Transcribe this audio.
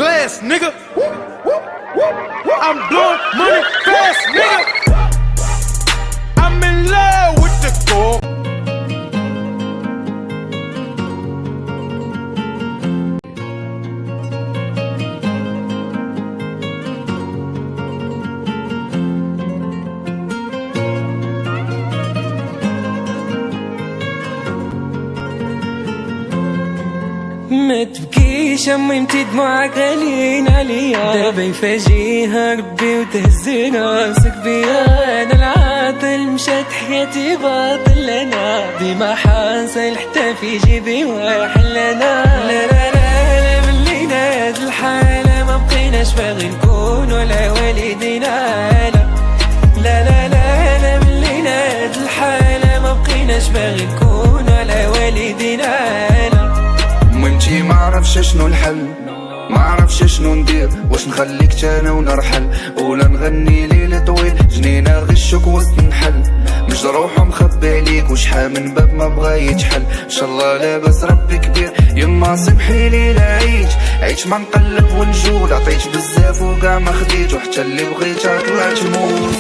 glass, nigga. I'm blowing money fast, nigga. I'm in love with the gold. ما تبكيش امي انتي دموعك غاليين عليا، دابا يفاجيها ربي وتهز راسك بيا. انا العاطل مشات حياتي باطل، انا ديما حاصل حتى في جيبي واحل. انا لا لا لا لا ملينا هاد الحالة، ما بقيناش باغي نكون ولا والدينا. لا لا لا لا ملينا هاد الحالة، ما بقيناش باغي نكون ولا والدينا. وانتي معرفش شنو الحل، معرفش شنو ندير، واش نخليك تانا ونرحل ولا نغني ليل طويل جنينة غشك وسط نحل. مجروح ومخبي عليك وشحال من باب ما بغا يتحل. ان شاء الله لاباس ربي كبير، يما سمحي لي لا عيش ما نقلب ونجول. عطيت بزاف وكاع ما خديت، وحتى اللي بغيتها طلعت موت.